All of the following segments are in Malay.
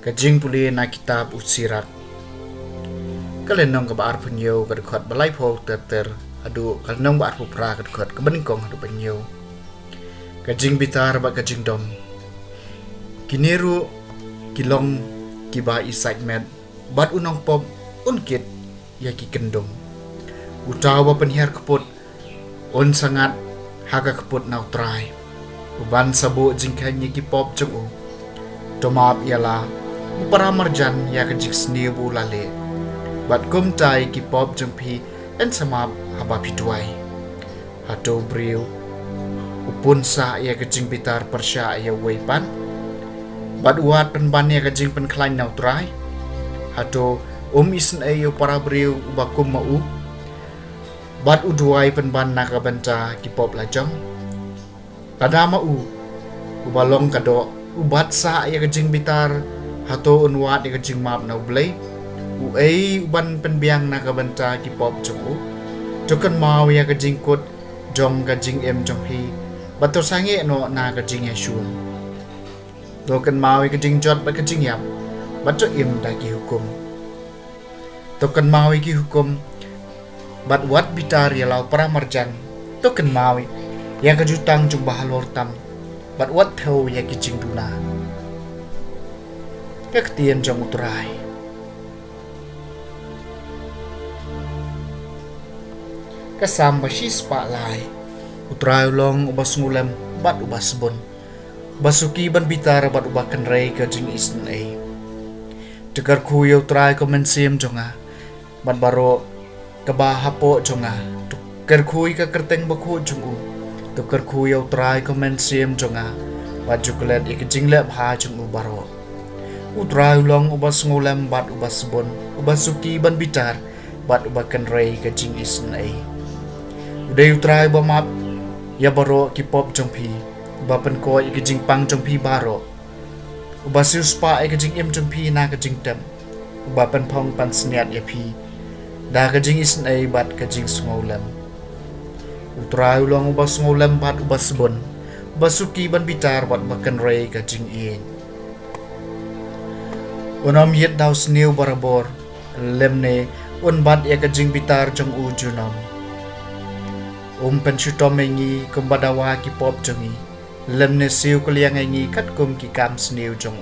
Kajing puli na kitab utsirat. Kalenong kabar penyo kadukot balai po ter adu kalenong baar po pra kadukot kebeningkong adu penyo. Kajing bitar ba kajing dom. Kiniru kilong kiba excitement bat unong pop unkit ya ki kendom. Utaw ba penhiar keput un sangat haga keput nau try. Uban sabu jingkanya ki pop jung tomap ialah para marjan ya kajik snibu lale bat kumtai ki pop jumpi en samap haba pituai hato briu upun sa ya kajing bitar persya ya weipan bat uat penban ya kajing penklain nau trai hato isen ayo para briu ubakum mau bat uduai penban naka benta ki pop lajang kada mau ubalong kado ubat sa ya kajing bitar hato unwat ya kajing map na ublay uban penbiang na kabanta ki pop jong jokan mau ya kajing kut jong kajing em jong hi bato sange no na kajing ya shun dokan mau ya kajing jot ba kajing yam bato im da ki hukum tokan mau ki hukum bat wat bitar ya lau para marjan tokan mau ya kajutang jong bahalor tam bat wat thau ya kajing duna Kektian jong utrai. Kasam basis pa lai. Utrai long ubas ngulem bat ubas bon. Basuki ban bitar bat ubakan rei ke jing isen ai. Tegar kuya utrai komensim jonga. Bat baro kebahapo jonga. Tegar kuy ke kerteng baku jongu. Tegar kuya utrai komensim jonga. Bat jukulet ikejing lep ha jongu baro. Utrai long ubas ngulem bat ubas bon ubas suki ban bitar bat ubakan rei ke jing isen ai udai utrai ba map ya baro ki pop jongpi bapen ko ke jing pang jongpi baro ubas spa ke jing em jongpi na ke jing tem bapen pong pan sniat ya pi da ke jing isen ai bat ke jing ngulem utrai long ubas ngulem bat ubas bon ubas suki ban bitar bat ubakan rei ke jing in Unam yet daw sniw barabor lemne unbat ya kajing bitar jong ujunam penshutom mengi kumbadawa ki pop jongi lemne siu kuliang engi kat kum ki kam sniw jong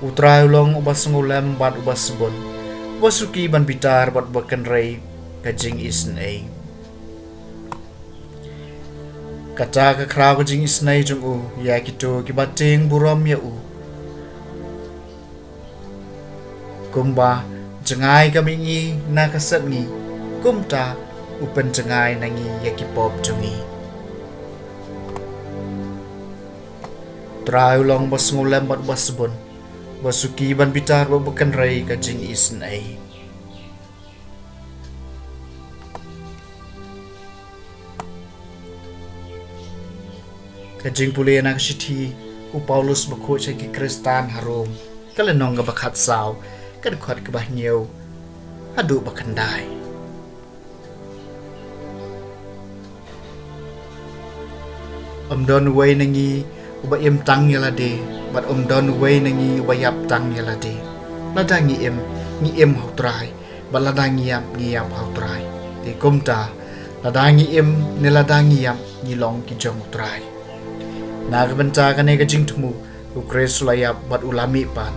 utrai long ubas ngulem bat ubas bon wasuki ban bitar bat bakan rei kajing isen ai kata ka kraw kajing isen ai jong ya kito ki bating buram ya kumba jengai kami ngi na kasat ngi kumta upen jengai nangi yaki pop jongi trai long bas ngulem bat bas bon basuki ban bitar babukan rei kajing isen ai kajing puli anak siti u Paulus baku ki Kristan harum kalenong ga bakat saw kan kuat kebah nyau adu bakandai don way nangi uba im tang yalade bat don way nangi uba yap tang yalade ladangi em hau trai bat ladangi yap hau trai di kumta ladangi em ne ladangi yap ni long ki jong trai na benta kane ka jing tumu u kresulayap bat ulami pan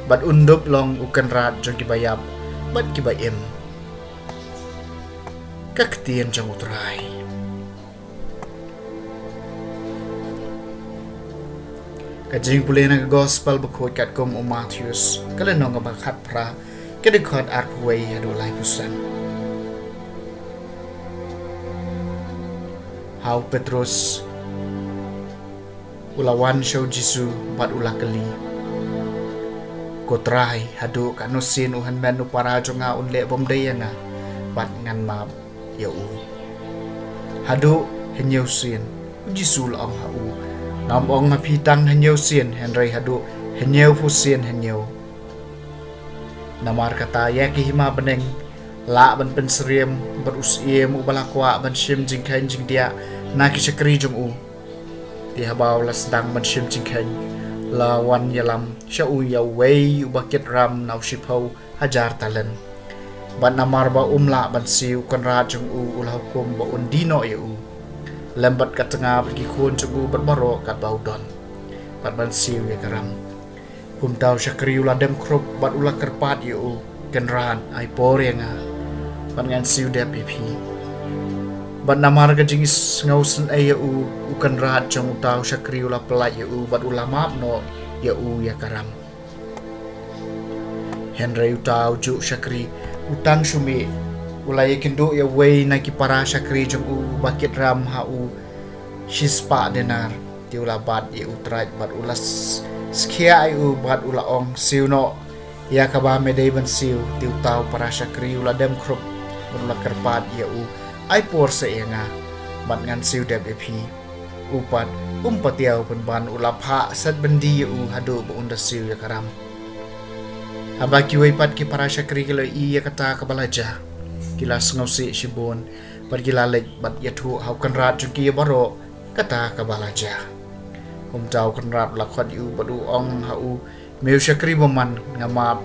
bat undup long ukan rat jong kibayap bat kibayem kaktian jong utrai kajing puli na gospel bakot kat kom Matthews kalenong bakat pra kedekot arway adulay pusan how Petrus ulawan show Jisu bat ulah keli. Kotrai hadu kanusin uhan menu para jonga unle bomdaya nga bat ngan map ya u. Hadu henyau sin Jisu la ha u. Nam ong na pitang henyau sin Henry hadu henyau pusin henyau. Namar kata ya ki hima beneng la ban pensriem berusiem ubalakwa ban shim jingkhan jingdia na ki chakri jong u. Dia baw la sedang ban shim jingkhan la wan yalam sha u ya wei ubakit ram nau shipau hajar talen. Ban namar ba umla ban siu konra jong u ulah hukum ba undino ya u. Lembat kat tengah pergi kun jong u berbaro kat baudon. Bat ban siu ya karam. Puntau syakri ulah dem krop bat ulah kerpat ya u. Kenran ai por ya nga. Ban ngan siu dia pipi. Bat namar ka jingis ngausen ai ya u. Ukan rat jong utau syakri ulah pelai ya u. Bat ulah maap no ya u ya karam. Henry utau juk syakri utang sumi ulai kendo ya wei na ki para syakri jong u bakit ram ha u shispa denar ti ulah bat ya utrai bat ulas skia ai u bat ulah ong siu no ya ka ba medai ban siu ti utau para syakri ulah dem krop ulah kerpat ya u ai por se nga bat ngan siu dep epi upat umpatiau pen ban ulah pha sat bendi ya u hadu ba unda siu ya karam. Abaki waipat ki para syakri kilo iya kata kabalaja kila ngausi shibon pergi lalek bat yathu haukan rat juki baro kata kabalaja kumtau kan rat lakot yu badu ong hau meu syakri boman ngamap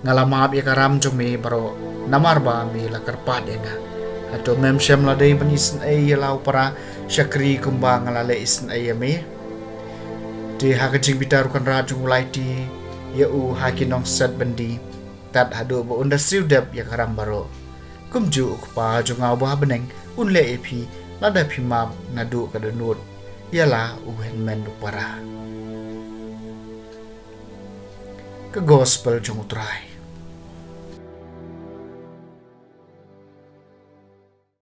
ngalamap ya karam jome baro namar ba mi lakar padena atau mem syam ladai penisen ai lau para syakri kumbang ngalale isen ai me di hakajing bitar kan rat jungulai ti ya u hakinong set bendi tat hadu ba unda siudap ya karam baro kumju ukpa jungau ba beneng unle epi lada phimap nadu kadanut yala uhen men para ke gospel jong utrai